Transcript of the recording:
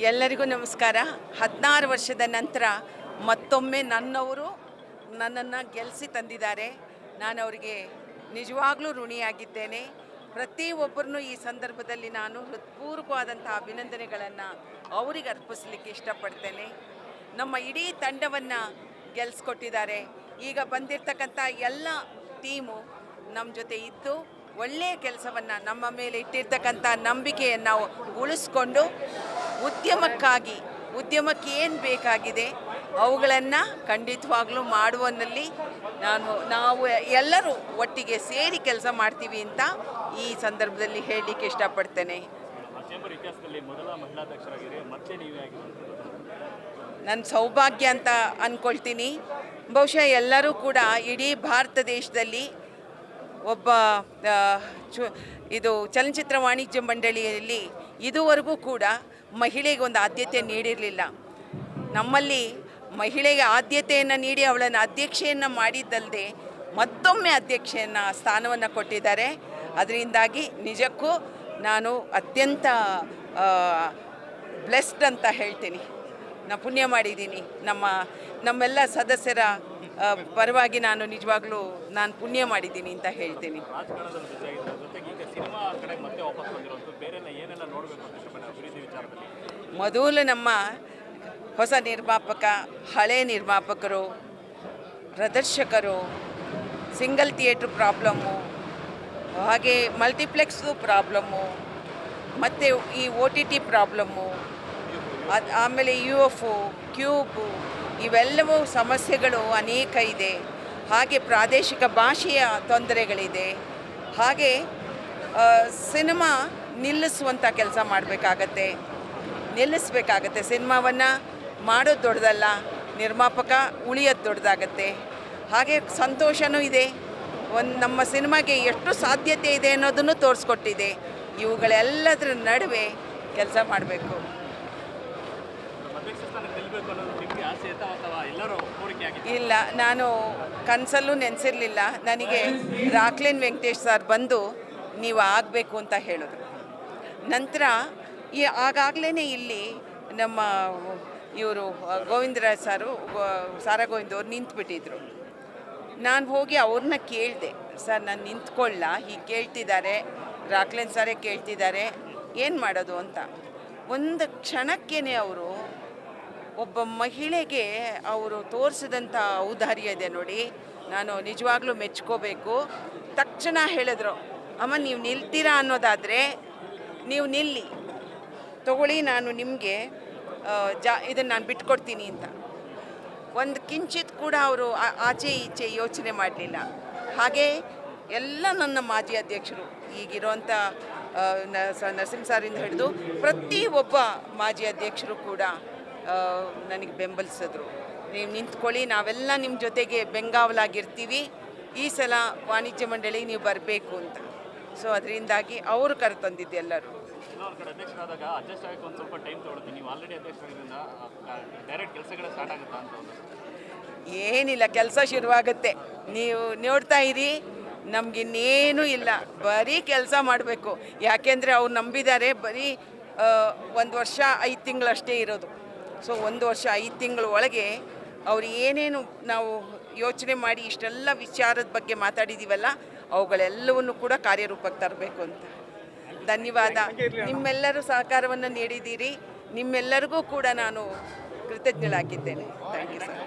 ಎಲ್ಲರಿಗೂ ನಮಸ್ಕಾರ. 16 ವರ್ಷದ ನಂತರ ಮತ್ತೊಮ್ಮೆ ನನ್ನವರು ನನ್ನನ್ನು ಗೆಲ್ಲಿಸಿ ತಂದಿದ್ದಾರೆ. ನಾನು ಅವರಿಗೆ ನಿಜವಾಗ್ಲೂ ಋಣಿಯಾಗಿದ್ದೇನೆ. ಪ್ರತಿಯೊಬ್ಬರನ್ನು ಈ ಸಂದರ್ಭದಲ್ಲಿ ನಾನು ಹೃತ್ಪೂರ್ವಕವಾದಂಥ ಅಭಿನಂದನೆಗಳನ್ನು ಅವರಿಗೆ ಅರ್ಪಿಸಲಿಕ್ಕೆ ಇಷ್ಟಪಡ್ತೇನೆ. ನಮ್ಮ ಇಡೀ ತಂಡವನ್ನು ಗೆಲ್ಲಿಸ್ಕೊಟ್ಟಿದ್ದಾರೆ. ಈಗ ಬಂದಿರತಕ್ಕಂಥ ಎಲ್ಲ ಟೀಮು ನಮ್ಮ ಜೊತೆ ಇದ್ದು ಒಳ್ಳೆಯ ಕೆಲಸವನ್ನು ನಮ್ಮ ಮೇಲೆ ಇಟ್ಟಿರ್ತಕ್ಕಂಥ ನಂಬಿಕೆಯನ್ನು ನಾವು ಉಳಿಸ್ಕೊಂಡು ಉದ್ಯಮಕ್ಕೆ ಏನು ಬೇಕಾಗಿದೆ ಅವುಗಳನ್ನು ಖಂಡಿತವಾಗ್ಲೂ ಮಾಡುವಲ್ಲಿ ನಾವು ಎಲ್ಲರೂ ಒಟ್ಟಿಗೆ ಸೇರಿ ಕೆಲಸ ಮಾಡ್ತೀವಿ ಅಂತ ಈ ಸಂದರ್ಭದಲ್ಲಿ ಹೇಳಲಿಕ್ಕೆ ಇಷ್ಟಪಡ್ತೇನೆ. ನನ್ನ ಸೌಭಾಗ್ಯ ಅಂತ ಅಂದ್ಕೊಳ್ತೀನಿ. ಬಹುಶಃ ಎಲ್ಲರೂ ಕೂಡ ಇಡೀ ಭಾರತ ದೇಶದಲ್ಲಿ ಒಬ್ಬ ಇದು ಚಲನಚಿತ್ರ ವಾಣಿಜ್ಯ ಮಂಡಳಿಯಲ್ಲಿ ಇದುವರೆಗೂ ಕೂಡ ಮಹಿಳೆಗೆ ಒಂದು ಆದ್ಯತೆ ನೀಡಿರಲಿಲ್ಲ. ನಮ್ಮಲ್ಲಿ ಮಹಿಳೆಗೆ ಆದ್ಯತೆಯನ್ನು ನೀಡಿ ಅವಳನ್ನು ಅಧ್ಯಕ್ಷೆಯನ್ನು ಮಾಡಿದ್ದಲ್ಲದೆ ಮತ್ತೊಮ್ಮೆ ಅಧ್ಯಕ್ಷೆಯನ್ನು ಸ್ಥಾನವನ್ನು ಕೊಟ್ಟಿದ್ದಾರೆ. ಅದರಿಂದಾಗಿ ನಿಜಕ್ಕೂ ನಾನು ಅತ್ಯಂತ ಬ್ಲೆಸ್ಡ್ ಅಂತ ಹೇಳ್ತೀನಿ. ನಾನು ಪುಣ್ಯ ಮಾಡಿದ್ದೀನಿ. ನಮ್ಮೆಲ್ಲ ಸದಸ್ಯರ ಪರವಾಗಿ ನಾನು ನಿಜವಾಗ್ಲೂ ಪುಣ್ಯ ಮಾಡಿದ್ದೀನಿ ಅಂತ ಹೇಳ್ತೀನಿ. ಮೊದಲು ನಮ್ಮ ಹೊಸ ನಿರ್ಮಾಪಕ, ಹಳೆ ನಿರ್ಮಾಪಕರು, ಪ್ರದರ್ಶಕರು, ಸಿಂಗಲ್ ಥಿಯೇಟ್ರ್ ಪ್ರಾಬ್ಲಮ್ಮು, ಹಾಗೆ ಮಲ್ಟಿಪ್ಲೆಕ್ಸ್ದು ಪ್ರಾಬ್ಲಮ್ಮು, ಮತ್ತು ಈ OTT ಪ್ರಾಬ್ಲಮ್ಮು, ಆಮೇಲೆ UFO, ಕ್ಯೂಬು, ಇವೆಲ್ಲವೂ ಸಮಸ್ಯೆಗಳು ಅನೇಕ ಇದೆ. ಹಾಗೆ ಪ್ರಾದೇಶಿಕ ಭಾಷೆಯ ತೊಂದರೆಗಳಿದೆ. ಹಾಗೆ ಸಿನಿಮಾ ನಿಲ್ಲಿಸುವಂಥ ಕೆಲಸ ನಿಲ್ಲಿಸಬೇಕಾಗತ್ತೆ. ಸಿನಿಮಾವನ್ನು ಮಾಡೋದು ದೊಡ್ಡದಲ್ಲ, ನಿರ್ಮಾಪಕ ಉಳಿಯೋದು ದೊಡ್ಡದಾಗತ್ತೆ. ಹಾಗೆ ಸಂತೋಷವೂ ಇದೆ. ನಮ್ಮ ಸಿನಿಮಾಗೆ ಎಷ್ಟು ಸಾಧ್ಯತೆ ಇದೆ ಅನ್ನೋದನ್ನು ತೋರಿಸ್ಕೊಟ್ಟಿದೆ. ಇವುಗಳೆಲ್ಲದರ ನಡುವೆ ಕೆಲಸ ಮಾಡಬೇಕು. ಇಲ್ಲ, ನಾನು ಕನಸಲ್ಲೂ ನೆನೆಸಿರಲಿಲ್ಲ. ನನಗೆ ರಾಕ್ಲೈನ್ ವೆಂಕಟೇಶ್ ಸರ್ ಬಂದು ನೀವು ಆಗಬೇಕು ಅಂತ ಹೇಳಿದ್ರು. ನಂತರ ಆಗಾಗಲೇ ಇಲ್ಲಿ ನಮ್ಮ ಇವರು ಗೋವಿಂದರಾಜ್ ಸಾರು, ಸಾರಾ ಗೋವಿಂದ ಅವ್ರು ನಿಂತುಬಿಟ್ಟಿದ್ರು. ನಾನು ಹೋಗಿ ಅವ್ರನ್ನ ಕೇಳಿದೆ, ಸರ್ ನಾನು ನಿಂತ್ಕೊಳ್ಳ, ಹೀಗೆ ಕೇಳ್ತಿದ್ದಾರೆ, ರಾಕ್ಲೈನ್ ಸಾರೇ ಕೇಳ್ತಿದ್ದಾರೆ, ಏನು ಮಾಡೋದು ಅಂತ. ಒಂದು ಕ್ಷಣಕ್ಕೇ ಅವರು ಒಬ್ಬ ಮಹಿಳೆಗೆ ಅವರು ತೋರಿಸಿದಂಥ ಔದಾರ್ಯ ಇದೆ ನೋಡಿ, ನಾನು ನಿಜವಾಗ್ಲೂ ಮೆಚ್ಕೋಬೇಕು. ತಕ್ಷಣ ಹೇಳಿದ್ರು, ಅಮ್ಮ ನೀವು ನಿಲ್ತೀರಾ ಅನ್ನೋದಾದರೆ ನೀವು ನಿಲ್ಲಿ, ತಗೊಳ್ಳಿ, ನಾನು ನಿಮಗೆ ಇದನ್ನು ನಾನು ಬಿಟ್ಕೊಡ್ತೀನಿ ಅಂತ. ಒಂದು ಕಿಂಚಿತ್ ಕೂಡ ಅವರು ಆಚೆ ಈಚೆ ಯೋಚನೆ ಮಾಡಲಿಲ್ಲ. ಹಾಗೆ ಎಲ್ಲ ನನ್ನ ಮಾಜಿ ಅಧ್ಯಕ್ಷರು, ಈಗಿರೋಂಥ ನರಸಿಂಹ ಸಾರಿಂದ ಹಿಡಿದು ಪ್ರತಿಯೊಬ್ಬ ಮಾಜಿ ಅಧ್ಯಕ್ಷರು ಕೂಡ ನನಗೆ ಬೆಂಬಲಿಸಿದ್ರು. ನೀವು ನಿಂತ್ಕೊಳ್ಳಿ, ನಾವೆಲ್ಲ ನಿಮ್ಮ ಜೊತೆಗೆ ಬೆಂಗಾವಲಾಗಿರ್ತೀವಿ, ಈ ಸಲ ವಾಣಿಜ್ಯ ಮಂಡಳಿಗೆ ನೀವು ಬರಬೇಕು ಅಂತ. ಸೊ ಅದರಿಂದಾಗಿ ಅವರು ಕರೆತಂದಿದ್ದು ಎಲ್ಲರೂ. ಏನಿಲ್ಲ, ಕೆಲಸ ಶುರುವಾಗುತ್ತೆ. ನೀವು ನೋಡ್ತಾ ಇರಿ, ನಮಗಿನ್ನೇನೂ ಇಲ್ಲ, ಬರೀ ಕೆಲಸ ಮಾಡಬೇಕು. ಯಾಕೆಂದರೆ ಅವ್ರು ನಂಬಿದ್ದಾರೆ. ಬರೀ 1 ವರ್ಷ 5 ತಿಂಗಳಷ್ಟೇ ಇರೋದು. ಸೊ 1 ವರ್ಷ 5 ತಿಂಗಳ ಒಳಗೆ ಅವ್ರು ಏನೇನು ನಾವು ಯೋಚನೆ ಮಾಡಿ ಇಷ್ಟೆಲ್ಲ ವಿಚಾರದ ಬಗ್ಗೆ ಮಾತಾಡಿದ್ದೀವಲ್ಲ, ಅವುಗಳೆಲ್ಲವನ್ನು ಕೂಡ ಕಾರ್ಯರೂಪಕ್ಕೆ ತರಬೇಕು ಅಂತ. ಧನ್ಯವಾದ. ನಿಮ್ಮೆಲ್ಲರೂ ಸಹಕಾರವನ್ನು ನೀಡಿದ್ದೀರಿ. ನಿಮ್ಮೆಲ್ಲರಿಗೂ ಕೂಡ ನಾನು ಕೃತಜ್ಞಳಾಗಿದ್ದೇನೆ. Thank you sir.